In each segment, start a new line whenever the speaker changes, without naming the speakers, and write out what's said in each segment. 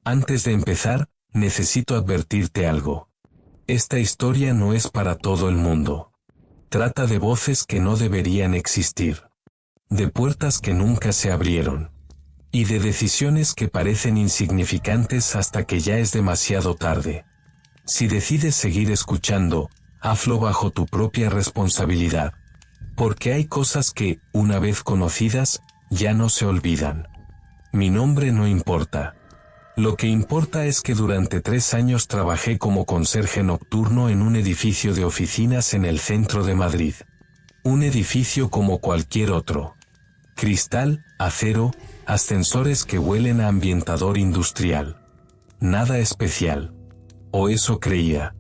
Antes de empezar, necesito advertirte algo. Esta historia no es para todo el mundo. Trata de voces que no deberían existir. De puertas que nunca se abrieron. Y de decisiones que parecen insignificantes hasta que ya es demasiado tarde. Si decides seguir escuchando, hazlo bajo tu propia responsabilidad. Porque hay cosas que, una vez conocidas, ya no se olvidan. Mi nombre no importa. Lo que importa es que durante 3 años trabajé como conserje nocturno en un edificio de oficinas en el centro de Madrid. Un edificio como cualquier otro. Cristal, acero, ascensores que huelen a ambientador industrial. Nada especial. O eso creía.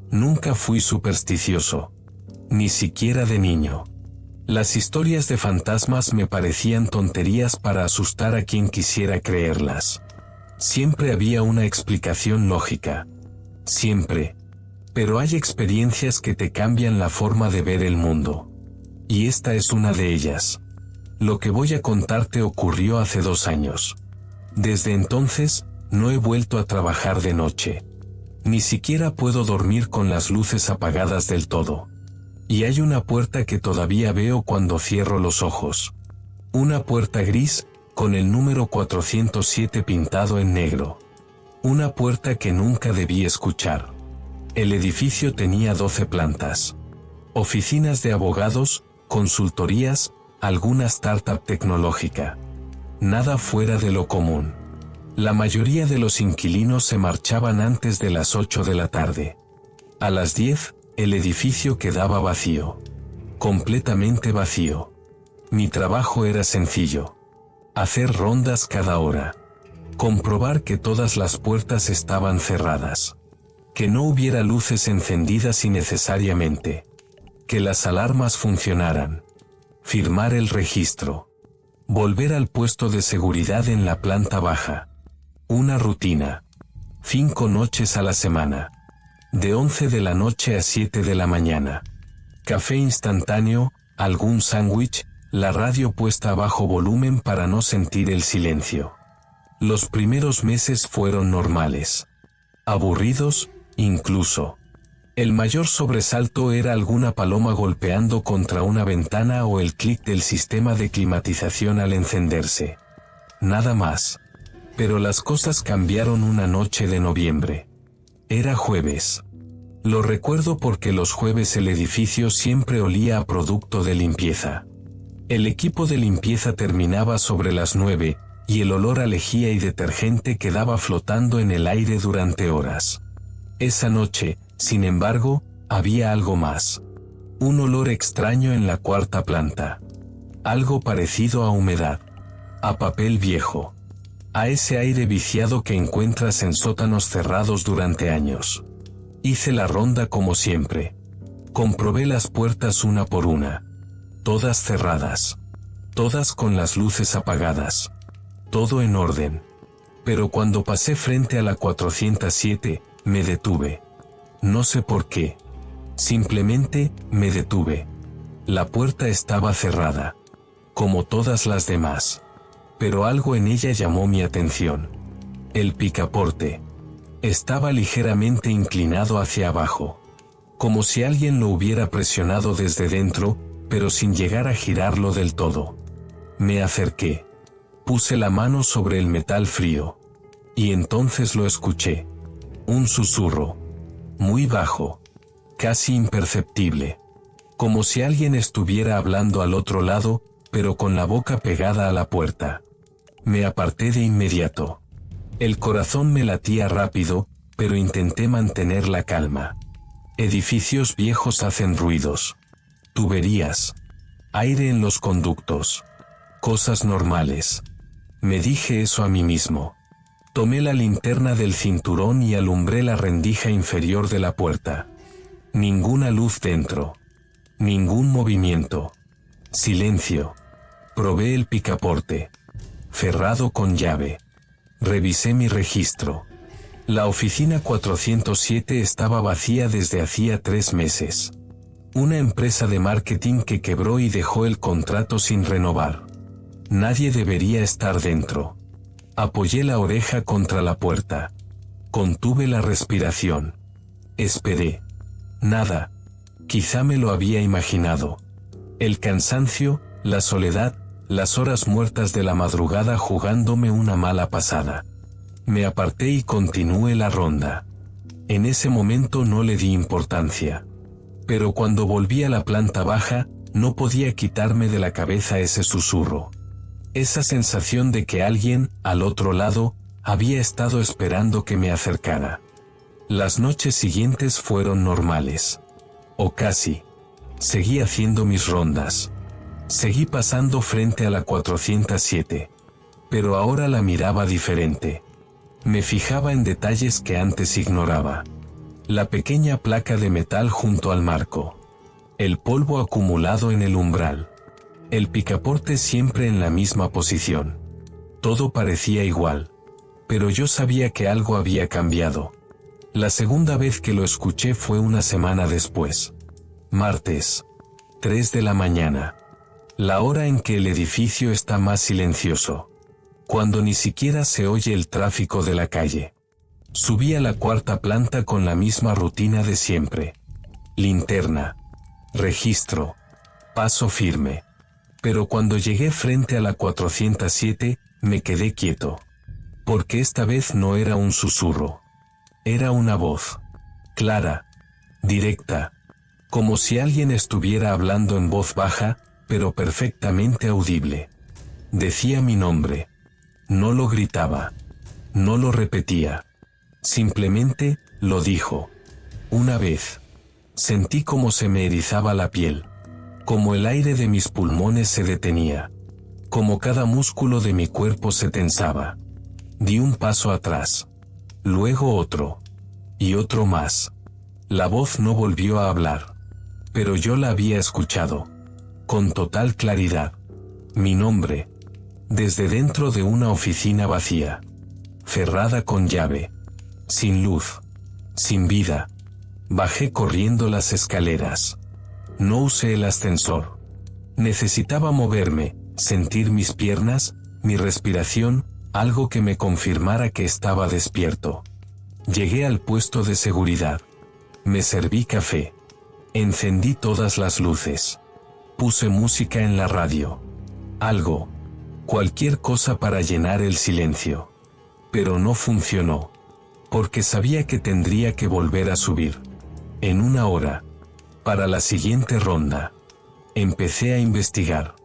Nunca fui supersticioso. Ni siquiera de niño. Las historias de fantasmas me parecían tonterías para asustar a quien quisiera creerlas. Siempre había una explicación lógica. Siempre. Pero hay experiencias que te cambian la forma de ver el mundo. Y esta es una de ellas. Lo que voy a contarte ocurrió hace 2 años. Desde entonces, no he vuelto a trabajar de noche. Ni siquiera puedo dormir con las luces apagadas del todo. Y hay una puerta que todavía veo cuando cierro los ojos. Una puerta gris, con el número 407 pintado en negro. Una puerta que nunca debí escuchar. El edificio tenía 12 plantas. Oficinas de abogados, consultorías, alguna startup tecnológica. Nada fuera de lo común. La mayoría de los inquilinos se marchaban antes de las 8 de la tarde. A las 10, el edificio quedaba vacío. Completamente vacío. Mi trabajo era sencillo. Hacer rondas cada hora. Comprobar que todas las puertas estaban cerradas. Que no hubiera luces encendidas innecesariamente. Que las alarmas funcionaran. Firmar el registro. Volver al puesto de seguridad en la planta baja. Una rutina. 5 noches a la semana. De 11 de la noche a 7 de la mañana. Café instantáneo, algún sándwich, la radio puesta a bajo volumen para no sentir el silencio. Los primeros meses fueron normales. Aburridos, incluso. El mayor sobresalto era alguna paloma golpeando contra una ventana o el clic del sistema de climatización al encenderse. Nada más. Pero las cosas cambiaron una noche de noviembre. Era jueves. Lo recuerdo porque los jueves el edificio siempre olía a producto de limpieza. El equipo de limpieza terminaba sobre las 9, y el olor a lejía y detergente quedaba flotando en el aire durante horas. Esa noche, sin embargo, había algo más. Un olor extraño en la 4ª planta. Algo parecido a humedad. A papel viejo. A ese aire viciado que encuentras en sótanos cerrados durante años. Hice la ronda como siempre. Comprobé las puertas una por una. Todas cerradas. Todas con las luces apagadas. Todo en orden. Pero cuando pasé frente a la 407, me detuve. No sé por qué. Simplemente, me detuve. La puerta estaba cerrada. Como todas las demás. Pero algo en ella llamó mi atención. El picaporte. Estaba ligeramente inclinado hacia abajo. Como si alguien lo hubiera presionado desde dentro, pero sin llegar a girarlo del todo. Me acerqué. Puse la mano sobre el metal frío. Y entonces lo escuché. Un susurro. Muy bajo. Casi imperceptible. Como si alguien estuviera hablando al otro lado, pero con la boca pegada a la puerta. Me aparté de inmediato. El corazón me latía rápido, pero intenté mantener la calma. Edificios viejos hacen ruidos. Tuberías. Aire en los conductos. Cosas normales. Me dije eso a mí mismo. Tomé la linterna del cinturón y alumbré la rendija inferior de la puerta. Ninguna luz dentro. Ningún movimiento. Silencio. Probé el picaporte. Cerrado con llave. Revisé mi registro. La oficina 407 estaba vacía desde hacía 3 meses. Una empresa de marketing que quebró y dejó el contrato sin renovar. Nadie debería estar dentro. Apoyé la oreja contra la puerta. Contuve la respiración. Esperé. Nada. Quizá me lo había imaginado. El cansancio, la soledad, las horas muertas de la madrugada jugándome una mala pasada. Me aparté y continué la ronda. En ese momento no le di importancia. Pero cuando volví a la planta baja, no podía quitarme de la cabeza ese susurro. Esa sensación de que alguien, al otro lado, había estado esperando que me acercara. Las noches siguientes fueron normales. O casi. Seguí haciendo mis rondas. Seguí pasando frente a la 407. Pero ahora la miraba diferente. Me fijaba en detalles que antes ignoraba. La pequeña placa de metal junto al marco. El polvo acumulado en el umbral. El picaporte siempre en la misma posición. Todo parecía igual. Pero yo sabía que algo había cambiado. La segunda vez que lo escuché fue una semana después. Martes. 3 de la mañana. La hora en que el edificio está más silencioso. Cuando ni siquiera se oye el tráfico de la calle. Subí a la cuarta planta con la misma rutina de siempre. Linterna. Registro. Paso firme. Pero cuando llegué frente a la 407, me quedé quieto. Porque esta vez no era un susurro. Era una voz. Clara. Directa. Como si alguien estuviera hablando en voz baja, pero perfectamente audible. Decía mi nombre. No lo gritaba. No lo repetía. Simplemente, lo dijo. Una vez. Sentí como se me erizaba la piel. Como el aire de mis pulmones se detenía. Como cada músculo de mi cuerpo se tensaba. Di un paso atrás. Luego otro. Y otro más. La voz no volvió a hablar. Pero yo la había escuchado. Con total claridad. Mi nombre. Desde dentro de una oficina vacía. Cerrada con llave. Sin luz. Sin vida. Bajé corriendo las escaleras. No usé el ascensor. Necesitaba moverme, sentir mis piernas, mi respiración, algo que me confirmara que estaba despierto. Llegué al puesto de seguridad. Me serví café. Encendí todas las luces. Puse música en la radio. Algo. Cualquier cosa para llenar el silencio. Pero no funcionó. Porque sabía que tendría que volver a subir. En una hora. Para la siguiente ronda. Empecé a investigar.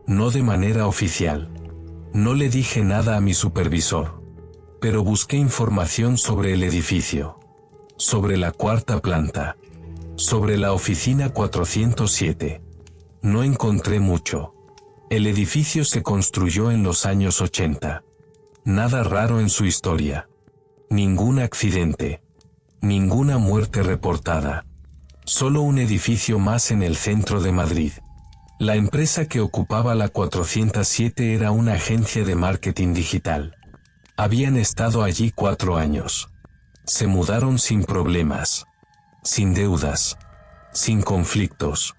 No de manera oficial. No le dije nada a mi supervisor. Pero busqué información sobre el edificio. Sobre la cuarta planta. Sobre la oficina 407. No encontré mucho. El edificio se construyó en los años 80. Nada raro en su historia. Ningún accidente. Ninguna muerte reportada. Solo un edificio más en el centro de Madrid. La empresa que ocupaba la 407 era una agencia de marketing digital. Habían estado allí 4 años. Se mudaron sin problemas. Sin deudas. Sin conflictos.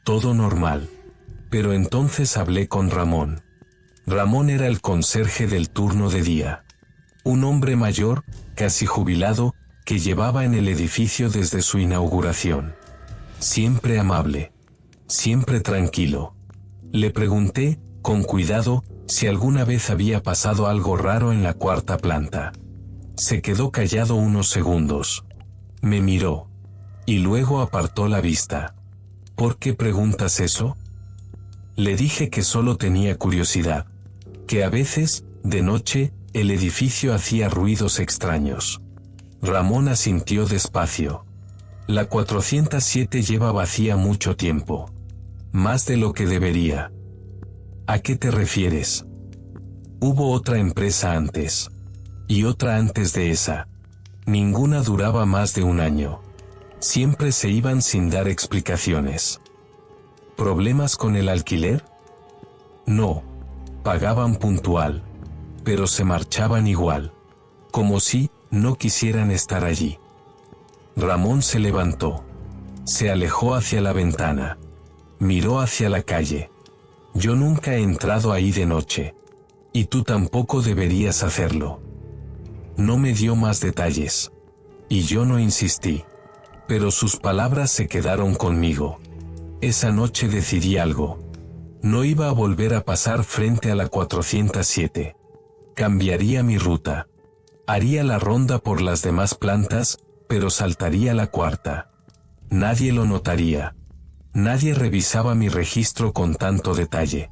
Todo normal. Pero entonces hablé con Ramón. Ramón era el conserje del turno de día. Un hombre mayor, casi jubilado, que llevaba en el edificio desde su inauguración. Siempre amable. Siempre tranquilo. Le pregunté, con cuidado, si alguna vez había pasado algo raro en la cuarta planta. Se quedó callado unos segundos. Me miró. Y luego apartó la vista. ¿Por qué preguntas eso? Le dije que solo tenía curiosidad. Que a veces, de noche, el edificio hacía ruidos extraños. Ramón asintió despacio. La 407 lleva vacía mucho tiempo. Más de lo que debería. ¿A qué te refieres? Hubo otra empresa antes. Y otra antes de esa. Ninguna duraba más de 1 año. Siempre se iban sin dar explicaciones. ¿Problemas con el alquiler? No. Pagaban puntual. Pero se marchaban igual. Como si no quisieran estar allí. Ramón se levantó. Se alejó hacia la ventana. Miró hacia la calle. Yo nunca he entrado ahí de noche. Y tú tampoco deberías hacerlo. No me dio más detalles. Y yo no insistí. Pero sus palabras se quedaron conmigo. Esa noche decidí algo. No iba a volver a pasar frente a la 407. Cambiaría mi ruta. Haría la ronda por las demás plantas, pero saltaría la cuarta. Nadie lo notaría. Nadie revisaba mi registro con tanto detalle.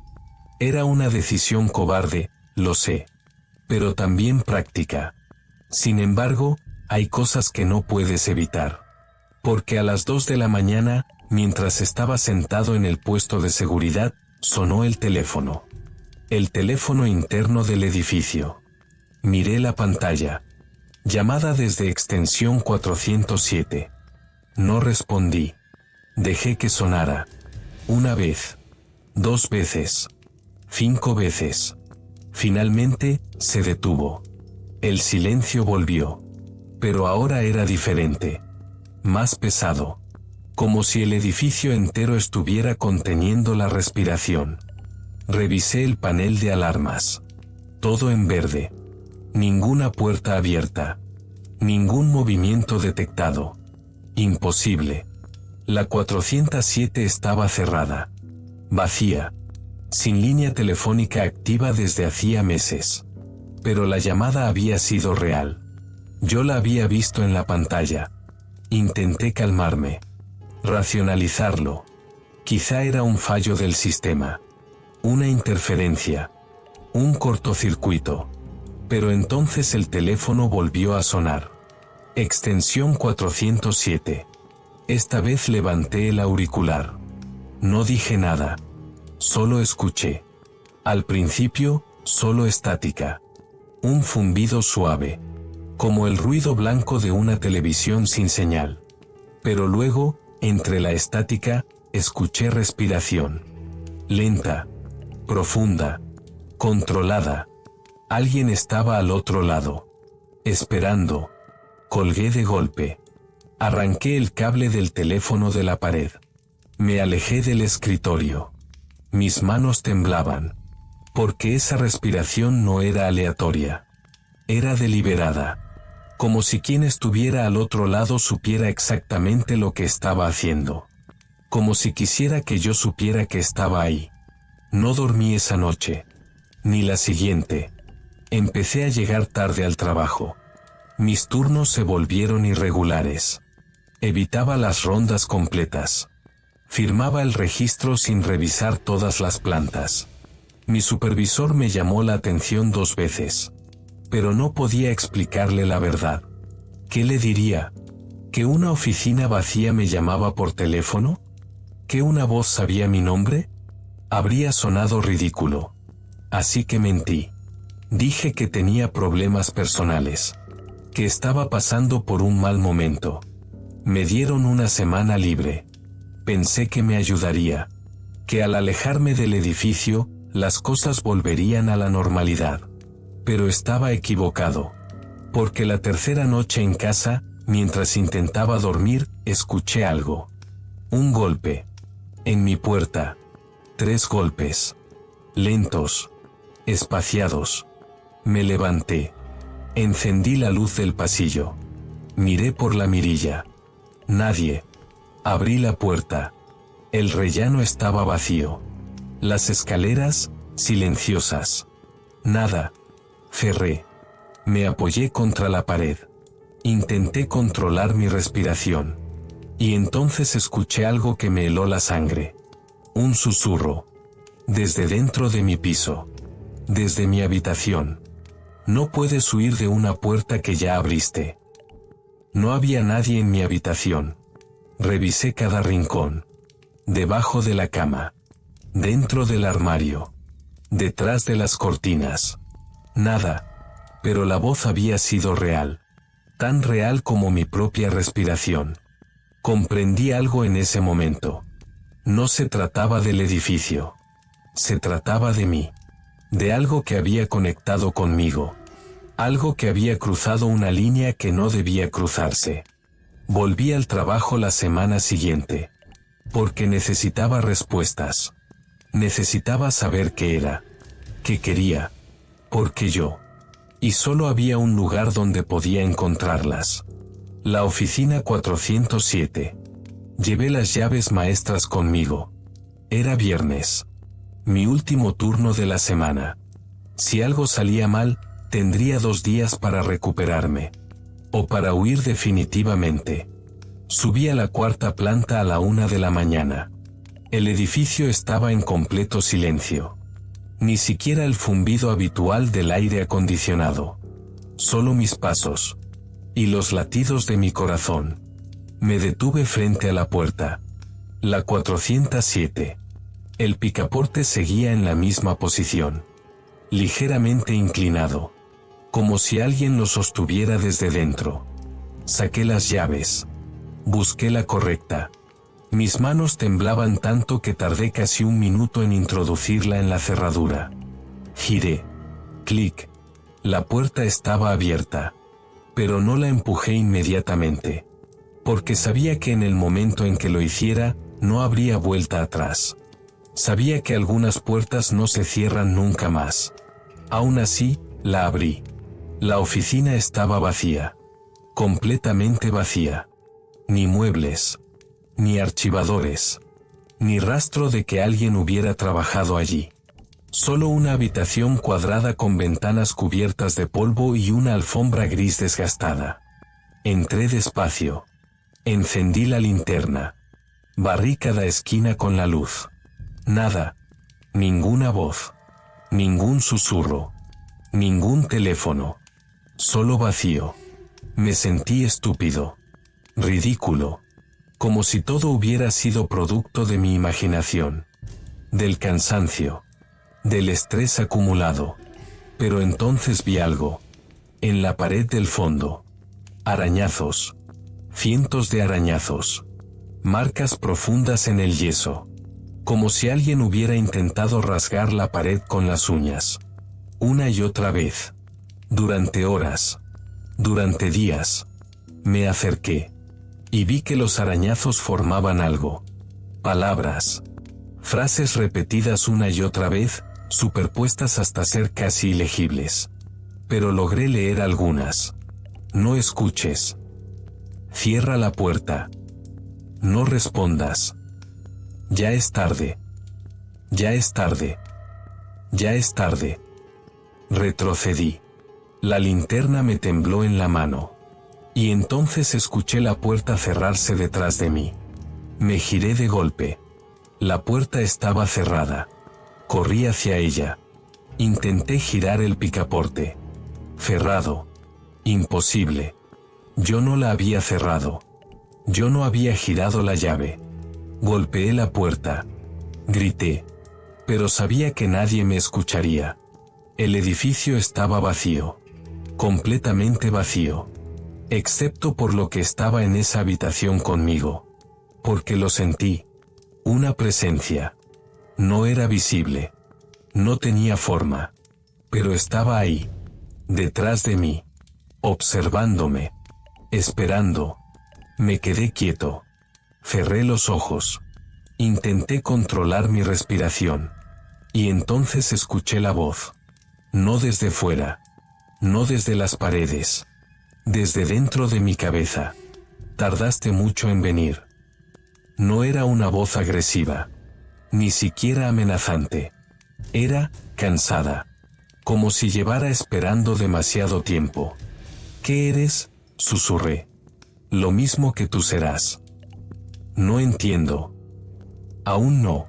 Era una decisión cobarde, lo sé. Pero también práctica. Sin embargo, hay cosas que no puedes evitar. Porque a las 2 de la mañana, mientras estaba sentado en el puesto de seguridad, sonó el teléfono. El teléfono interno del edificio. Miré la pantalla. Llamada desde extensión 407. No respondí. Dejé que sonara. Una vez. 2 veces. 5 veces. Finalmente, se detuvo. El silencio volvió. Pero ahora era diferente. Más pesado. Como si el edificio entero estuviera conteniendo la respiración. Revisé el panel de alarmas. Todo en verde. Ninguna puerta abierta. Ningún movimiento detectado. Imposible. La 407 estaba cerrada. Vacía. Sin línea telefónica activa desde hacía meses. Pero la llamada había sido real. Yo la había visto en la pantalla. Intenté calmarme. Racionalizarlo. Quizá era un fallo del sistema. Una interferencia. Un cortocircuito. Pero entonces el teléfono volvió a sonar. Extensión 407. Esta vez levanté el auricular. No dije nada. Solo escuché. Al principio, solo estática. Un zumbido suave. Como el ruido blanco de una televisión sin señal. Pero luego, entre la estática, escuché respiración. Lenta. Profunda. Controlada. Alguien estaba al otro lado. Esperando. Colgué de golpe. Arranqué el cable del teléfono de la pared. Me alejé del escritorio. Mis manos temblaban. Porque esa respiración no era aleatoria. Era deliberada. Como si quien estuviera al otro lado supiera exactamente lo que estaba haciendo. Como si quisiera que yo supiera que estaba ahí. No dormí esa noche. Ni la siguiente. Empecé a llegar tarde al trabajo. Mis turnos se volvieron irregulares. Evitaba las rondas completas. Firmaba el registro sin revisar todas las plantas. Mi supervisor me llamó la atención 2 veces. Pero no podía explicarle la verdad. ¿Qué le diría? ¿Que una oficina vacía me llamaba por teléfono? ¿Que una voz sabía mi nombre? Habría sonado ridículo. Así que mentí. Dije que tenía problemas personales. Que estaba pasando por un mal momento. Me dieron una semana libre. Pensé que me ayudaría. Que al alejarme del edificio, las cosas volverían a la normalidad. Pero estaba equivocado. Porque la tercera noche en casa, mientras intentaba dormir, escuché algo. Un golpe. En mi puerta. 3 golpes. Lentos. Espaciados. Me levanté. Encendí la luz del pasillo. Miré por la mirilla. Nadie. Abrí la puerta. El rellano estaba vacío. Las escaleras, silenciosas. Nada. Cerré. Me apoyé contra la pared. Intenté controlar mi respiración. Y entonces escuché algo que me heló la sangre. Un susurro. Desde dentro de mi piso. Desde mi habitación. No puedes huir de una puerta que ya abriste. No había nadie en mi habitación. Revisé cada rincón. Debajo de la cama. Dentro del armario. Detrás de las cortinas. Nada. Pero la voz había sido real. Tan real como mi propia respiración. Comprendí algo en ese momento. No se trataba del edificio. Se trataba de mí. De algo que había conectado conmigo. Algo que había cruzado una línea que no debía cruzarse. Volví al trabajo la semana siguiente. Porque necesitaba respuestas. Necesitaba saber qué era. ¿Qué quería? Porque yo. Y solo había un lugar donde podía encontrarlas. La oficina 407. Llevé las llaves maestras conmigo. Era viernes. Mi último turno de la semana. Si algo salía mal, tendría 2 días para recuperarme. O para huir definitivamente. Subí a la 4ª planta a la 1 de la mañana. El edificio estaba en completo silencio. Ni siquiera el zumbido habitual del aire acondicionado. Solo mis pasos. Y los latidos de mi corazón. Me detuve frente a la puerta. La 407. El picaporte seguía en la misma posición. Ligeramente inclinado. Como si alguien lo sostuviera desde dentro. Saqué las llaves. Busqué la correcta. Mis manos temblaban tanto que tardé casi 1 minuto en introducirla en la cerradura. Giré. Clic. La puerta estaba abierta. Pero no la empujé inmediatamente. Porque sabía que en el momento en que lo hiciera, no habría vuelta atrás. Sabía que algunas puertas no se cierran nunca más. Aún así, la abrí. La oficina estaba vacía. Completamente vacía. Ni muebles. Ni archivadores. Ni rastro de que alguien hubiera trabajado allí. Solo una habitación cuadrada con ventanas cubiertas de polvo y una alfombra gris desgastada. Entré despacio. Encendí la linterna. Barrí cada esquina con la luz. Nada. Ninguna voz. Ningún susurro. Ningún teléfono. Solo vacío. Me sentí estúpido. Ridículo. Como si todo hubiera sido producto de mi imaginación. Del cansancio. Del estrés acumulado. Pero entonces vi algo. En la pared del fondo. Arañazos. Cientos de arañazos. Marcas profundas en el yeso. Como si alguien hubiera intentado rasgar la pared con las uñas. Una y otra vez. Durante horas. Durante días. Me acerqué. Y vi que los arañazos formaban algo. Palabras. Frases repetidas una y otra vez, superpuestas hasta ser casi ilegibles. Pero logré leer algunas. No escuches. Cierra la puerta. No respondas. Ya es tarde. Ya es tarde. Ya es tarde. Retrocedí. La linterna me tembló en la mano. Y entonces escuché la puerta cerrarse detrás de mí. Me giré de golpe. La puerta estaba cerrada. Corrí hacia ella. Intenté girar el picaporte. Cerrado. Imposible. Yo no la había cerrado. Yo no había girado la llave. Golpeé la puerta. Grité. Pero sabía que nadie me escucharía. El edificio estaba vacío. Completamente vacío. Excepto por lo que estaba en esa habitación conmigo. Porque lo sentí. Una presencia. No era visible. No tenía forma. Pero estaba ahí. Detrás de mí. Observándome. Esperando. Me quedé quieto. Cerré los ojos. Intenté controlar mi respiración. Y entonces escuché la voz. No desde fuera. No desde las paredes. Desde dentro de mi cabeza. Tardaste mucho en venir. No era una voz agresiva. Ni siquiera amenazante. Era cansada. Como si llevara esperando demasiado tiempo. ¿Qué eres? Susurré. Lo mismo que tú serás. No entiendo. Aún no.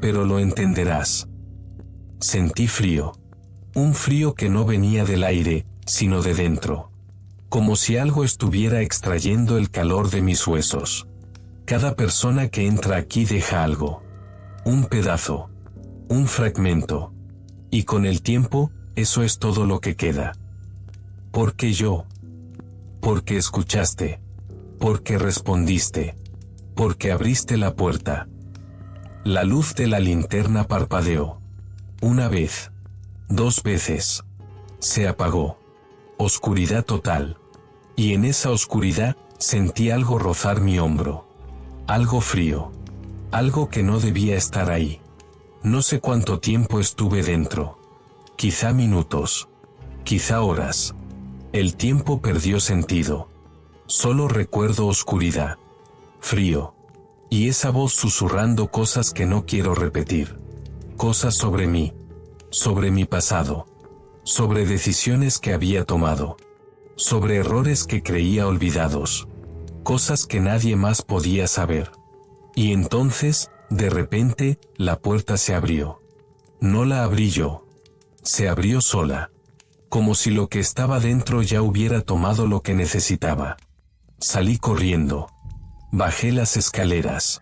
Pero lo entenderás. Sentí frío. Un frío que no venía del aire, sino de dentro. Como si algo estuviera extrayendo el calor de mis huesos. Cada persona que entra aquí deja algo. Un pedazo. Un fragmento. Y con el tiempo, eso es todo lo que queda. ¿Por qué yo? Porque escuchaste. Porque respondiste. Porque abriste la puerta. La luz de la linterna parpadeó. Una vez. 2 veces. Se apagó. Oscuridad total. Y en esa oscuridad, sentí algo rozar mi hombro. Algo frío. Algo que no debía estar ahí. No sé cuánto tiempo estuve dentro. Quizá minutos. Quizá horas. El tiempo perdió sentido. Solo recuerdo oscuridad. Frío. Y esa voz susurrando cosas que no quiero repetir. Cosas sobre mí. Sobre mi pasado. Sobre decisiones que había tomado. Sobre errores que creía olvidados. Cosas que nadie más podía saber. Y entonces, de repente, la puerta se abrió. No la abrí yo. Se abrió sola. Como si lo que estaba dentro ya hubiera tomado lo que necesitaba. Salí corriendo. Bajé las escaleras.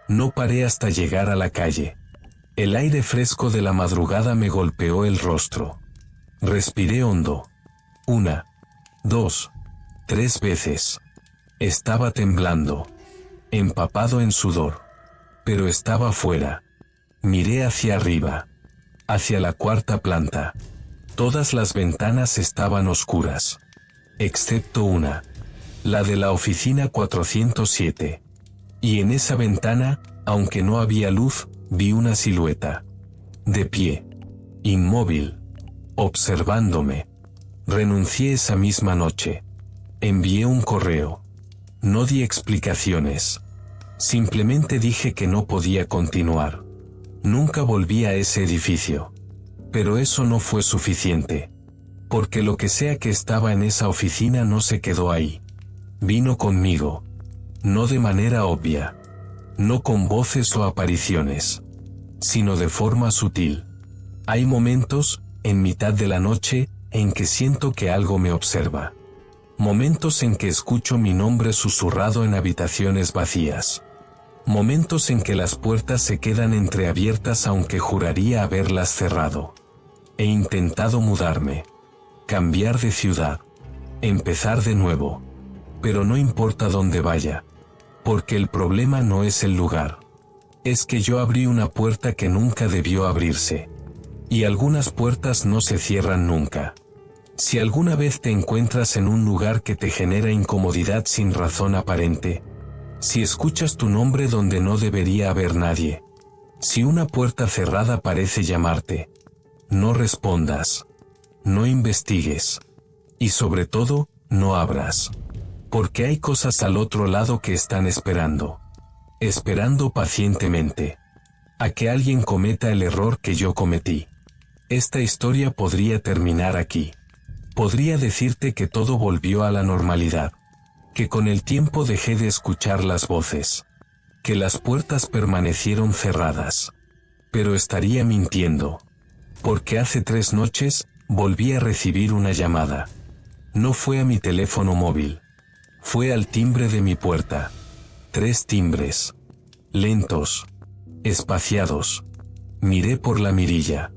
No paré hasta llegar a la calle. El aire fresco de la madrugada me golpeó el rostro. Respiré hondo. 1, 2, 3 veces. Estaba temblando. Empapado en sudor. Pero estaba fuera. Miré hacia arriba. Hacia la cuarta planta. Todas las ventanas estaban oscuras. Excepto una. La de la oficina 407. Y en esa ventana, aunque no había luz, vi una silueta. De pie. Inmóvil. Observándome. Renuncié esa misma noche. Envié un correo. No di explicaciones. Simplemente dije que no podía continuar. Nunca volví a ese edificio. Pero eso no fue suficiente. Porque lo que sea que estaba en esa oficina no se quedó ahí. Vino conmigo. No de manera obvia. No con voces o apariciones. Sino de forma sutil. Hay momentos, en mitad de la noche, en que siento que algo me observa. Momentos en que escucho mi nombre susurrado en habitaciones vacías. Momentos en que las puertas se quedan entreabiertas aunque juraría haberlas cerrado. He intentado mudarme. Cambiar de ciudad. Empezar de nuevo. Pero no importa dónde vaya. Porque el problema no es el lugar. Es que yo abrí una puerta que nunca debió abrirse. Y algunas puertas no se cierran nunca. Si alguna vez te encuentras en un lugar que te genera incomodidad sin razón aparente, si escuchas tu nombre donde no debería haber nadie, si una puerta cerrada parece llamarte, no respondas, no investigues, y sobre todo, no abras. Porque hay cosas al otro lado que están esperando pacientemente, a que alguien cometa el error que yo cometí. Esta historia podría terminar aquí. Podría decirte que todo volvió a la normalidad, que con el tiempo dejé de escuchar las voces, que las puertas permanecieron cerradas. Pero estaría mintiendo, porque hace 3 noches, volví a recibir una llamada. No fue a mi teléfono móvil. Fue al timbre de mi puerta. 3 timbres. Lentos. Espaciados. Miré por la mirilla.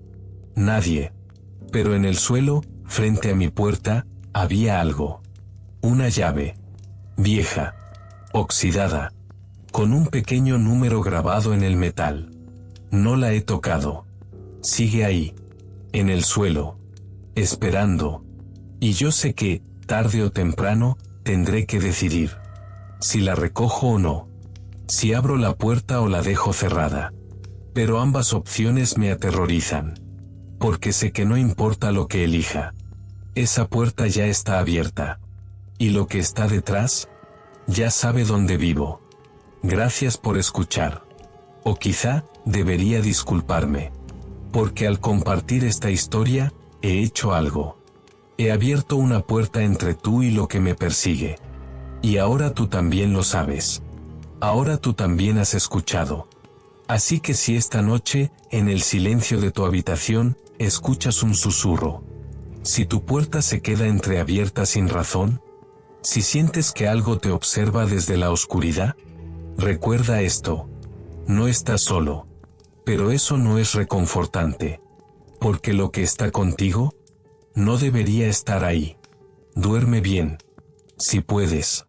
Nadie. Pero en el suelo, frente a mi puerta, había algo. Una llave. Vieja. Oxidada. Con un pequeño número grabado en el metal. No la he tocado. Sigue ahí. En el suelo. Esperando. Y yo sé que, tarde o temprano, tendré que decidir. Si la recojo o no. Si abro la puerta o la dejo cerrada. Pero ambas opciones me aterrorizan. Porque sé que no importa lo que elija. Esa puerta ya está abierta. Y lo que está detrás, ya sabe dónde vivo. Gracias por escuchar. O quizá, debería disculparme. Porque al compartir esta historia, he hecho algo. He abierto una puerta entre tú y lo que me persigue. Y ahora tú también lo sabes. Ahora tú también has escuchado. Así que si esta noche, en el silencio de tu habitación, escuchas un susurro. Si tu puerta se queda entreabierta sin razón. Si sientes que algo te observa desde la oscuridad. Recuerda esto. No estás solo. Pero eso no es reconfortante. Porque lo que está contigo, no debería estar ahí. Duerme bien. Si puedes.